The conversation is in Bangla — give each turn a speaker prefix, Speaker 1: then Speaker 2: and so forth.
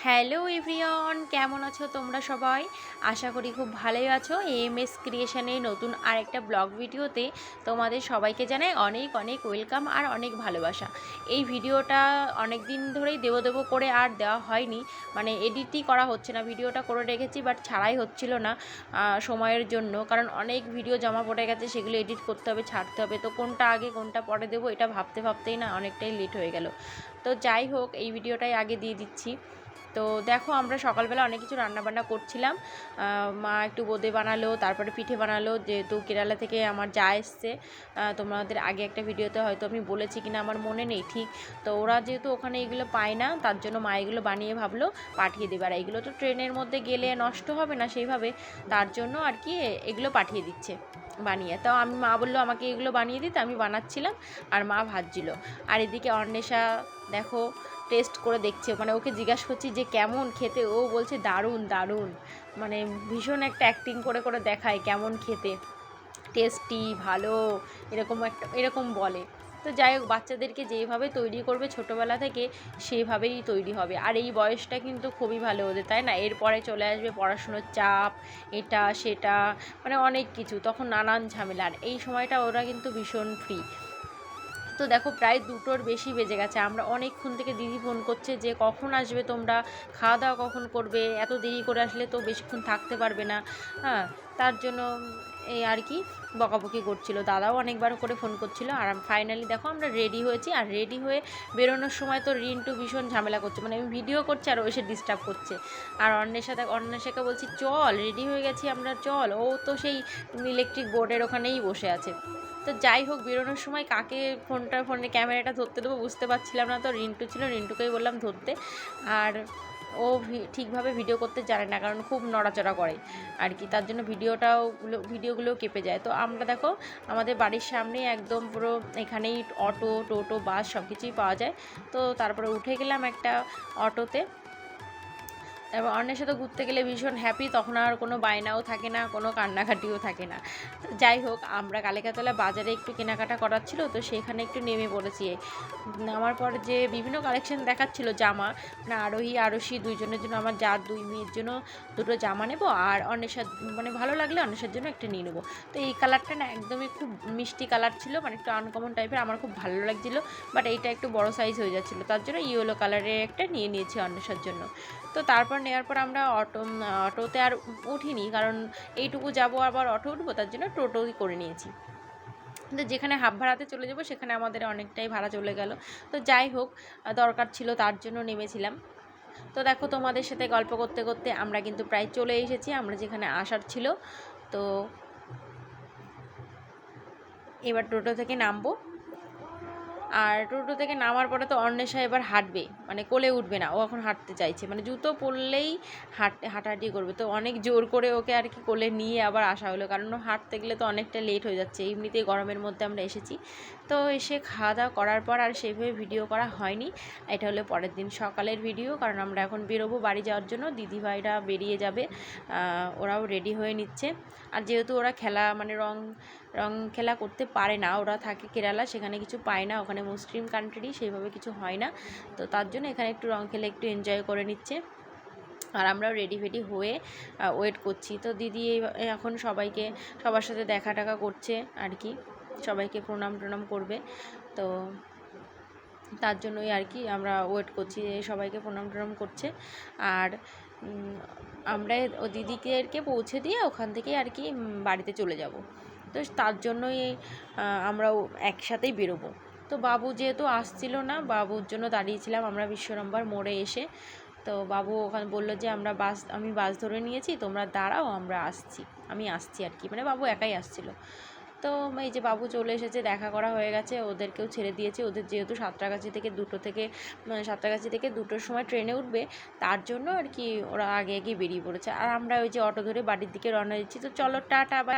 Speaker 1: হ্যালো এভরিওয়ান, কেমন আছো তোমরা সবাই? আশা করি খুব ভালোই আছো। এমএস ক্রিয়েশনের নতুন আরেকটা ব্লগ ভিডিওতে তোমাদের সবাইকে জানাই অনেক অনেক ওয়েলকাম আর অনেক ভালোবাসা। এই ভিডিওটা অনেক দিন ধরেই দেবো করে আর দেওয়া হয়নি, মানে এডিটই করা হচ্ছে না। ভিডিওটা করে রেখেছি বাট ছাড়াই হচ্ছিল না সময়ের জন্য, কারণ অনেক ভিডিও জমা পড়ে গেছে, সেগুলো এডিট করতে হবে, ছাড়তে হবে। তো কোনটা আগে কোনটা পরে দেবো এটা ভাবতে ভাবতেই না অনেকটাই লেট হয়ে গেল। তো যাই হোক, এই ভিডিওটাই আগে দিয়ে দিচ্ছি। তো দেখো, আমরা সকালবেলা অনেক কিছু রান্নাবান্না করছিলাম। মা একটু বোঁদে বানালো, তারপরে পিঠে বানালো, যেহেতু কেরালা থেকে আমার যা এসছে। তোমাদের আগে একটা ভিডিওতে হয়তো আমি বলেছি কিনা আমার মনে নেই ঠিক। তো ওরা যেহেতু ওখানে এগুলো পায় না, তার জন্য মা এগুলো বানিয়ে ভাবলো পাঠিয়ে দেবে। আর এগুলো তো ট্রেনের মধ্যে গেলে নষ্ট হবে না সেইভাবে, তার জন্য আর কি এগুলো পাঠিয়ে দিচ্ছে বানিয়ে। তো মা বললো আমাকে এগুলো বানিয়ে দিতে, আমি বানাচ্ছিলাম আর মা ভাজছিল। আর এদিকে অন্বেষা দেখো টেস্ট করে দেখছে, মানে ওকে জিজ্ঞাসা করছি যে কেমন খেতে, ও বলছে দারুণ দারুণ, মানে ভীষণ একটা অ্যাক্টিং করে করে দেখায় কেমন খেতে, টেস্টি, ভালো, এরকম বলে। তো যাই হোক, বাচ্চাদেরকে যেইভাবে তৈরি করবে ছোটোবেলা থেকে সেইভাবেই তৈরি হবে। আর এই বয়সটা কিন্তু খুবই ভালো ওদের, তাই না? এরপরে চলে আসবে পড়াশুনোর চাপ, এটা সেটা, মানে অনেক কিছু, তখন নানান ঝামেলা। আর এই সময়টা ওরা কিন্তু ভীষণ ফ্রি। তো দেখো প্রায় 2টোর বেশি বেজে গেছে, আমরা অনেকক্ষণ থেকে দিদি ফোন করছে যে কখন আসবে তোমরা, খাওয়া দাওয়া কখন করবে, এত দেরি করে আসলে তো বেশিক্ষণ থাকতে পারবে না। হ্যাঁ, তার জন্য এই আর কি বকাবকি করছিল, দাদাও অনেকবার করে ফোন করছিল। আর ফাইনালি দেখো আমরা রেডি হয়েছি। আর রেডি হয়ে বেরোনোর সময় তো রিন্টু ভীষণ ঝামেলা করছে, মানে আমি ভিডিও করছি আর ও এসে ডিস্টার্ব করছে। আর অন্বেষাকে বলছি চল, রেডি হয়ে গেছি আমরা, চল। ও তো সেই ইলেকট্রিক বোর্ডের ওখানেই বসে আছে। তো যাই হোক, বেরোনোর সময় কাকে ফোনে ক্যামেরাটা ধরতে দেবো বুঝতে পারছিলাম না। তো রিন্টু ছিল, রিন্টুকেই বললাম ধরতে। আর ও ঠিকভাবে ভিডিও করতে জানে না, কারণ খুব নড়াচড়া করে আর কি, তার জন্য ভিডিওগুলোও কেঁপে যায়। তো আমরা দেখো আমাদের বাড়ির সামনেই একদম পুরো এখানেই অটো, টোটো, বাস সব কিছুই পাওয়া যায়। তো তারপরে উঠে গেলাম একটা অটোতে। তারপর অন্যের সাথে ঘুরতে গেলে ভীষণ হ্যাপি, তখন আর কোনো বায়নাও থাকে না, কোনো কান্নাকাটিও থাকে না। যাই হোক, আমরা কালিকাতলা বাজারে একটু কেনাকাটা করার ছিল, তো সেখানে একটু নেমে পড়েছি। নামার পর যে বিভিন্ন কালেকশন দেখাচ্ছিল জামা, মানে আরোহী দুইজনের জন্য, আমার যার 2 মেয়ের জন্য 2টো জামা নেবো, আর অন্বেষার মানে ভালো লাগলে অন্বেষার জন্য একটা নিয়ে নেবো। তো এই কালারটা না একদমই খুব মিষ্টি কালার ছিল, মানে একটু আনকমন টাইপের, আমার খুব ভালো লাগছিলো। বাট এইটা একটু বড় সাইজ হয়ে যাচ্ছিলো, তার জন্য ইয়েলো কালারের একটা নিয়ে নিয়েছি অন্বেষার জন্য। তো তারপর নেওয়ার পর আমরা অটোতে আর উঠিনি, কারণ এইটুকু যাব আবার অটো উঠবো, তার জন্য টোটোই করে নিয়েছি। কিন্তু যেখানে হাফ ভাড়াতে চলে যাব সেখানে আমাদের অনেকটাই ভাড়া চলে গেল। তো যাই হোক, দরকার ছিল তার জন্য নেমেছিলাম। তো দেখো, তোমাদের সাথে গল্প করতে করতে আমরা কিন্তু প্রায় চলে এসেছি আমরা যেখানে আসার ছিল। তো এবার টোটো থেকে নামবো। আর টোটো থেকে নামার পরে তো অন্বেষা এবার হাঁটবে, মানে কোলে উঠবে না, ও এখন হাঁটতে চাইছে, মানে জুতো পরলেই হাঁটাহাঁটি করবে। তো অনেক জোর করে ওকে আর কি কোলে নিয়ে আবার আসা হলো, কারণ হাঁটতে গেলে তো অনেকটা লেট হয়ে যাচ্ছে, এমনিতেই গরমের মধ্যে আমরা এসেছি। তো এসে খাওয়া দাওয়া করার পর আর সেইভাবে ভিডিও করা হয়নি। এটা হলো পরের দিন সকালের ভিডিও, কারণ আমরা এখন বেরোবো বাড়ি যাওয়ার জন্য, দিদিভাইরা বেরিয়ে যাবে, ওরাও রেডি হয়ে নিচ্ছে। আর যেহেতু ওরা খেলা মানে রং খেলা করতে পারে না, ওরা থাকে কেরালা, সেখানে কিছু পায় না, ওখানে মুসলিম কান্ট্রি, সেইভাবে কিছু হয় না। তো তার জন্য এখানে একটু রং খেলে একটু এনজয় করে নিচ্ছে। আর আমরাও রেডি ফেডি হয়ে ওয়েট করছি। তো দিদি এখন সবার সাথে দেখা টাকা করছে আর কি, সবাইকে প্রণাম করবে। তো তার জন্যই আর কি আমরা ওয়েট করছি, সবাইকে প্রণাম করছে। আর আমরা ও দিদিকে পৌঁছে দিয়ে ওখান থেকে আর কি বাড়িতে চলে যাব। তো তার জন্যই আমরাও একসাথেই বেরোবো। তো বাবু যেহেতু আসছিল না, বাবুর জন্য দাঁড়িয়েছিলাম আমরা বিশ্বনম্বর মোড়ে এসে। তো বাবু ওখানে বললো যে আমি বাস ধরে নিয়েছি, তোমরা দাঁড়াও, আমি আসছি আর কি, মানে বাবু একাই আসছিল। তো এই যে বাবু চলে এসেছে, দেখা করা হয়ে গেছে, ওদেরকেও ছেড়ে দিয়েছে। ওদের যেহেতু সাঁতরাগাছি থেকে 2টোর সময় ট্রেনে উঠবে, তার জন্য আর কি ওরা আগে বেরিয়ে পড়েছে। আর আমরা ওই যে অটো ধরে বাড়ির দিকে রওনা দিচ্ছি। তো চলো, টাটা, বাই।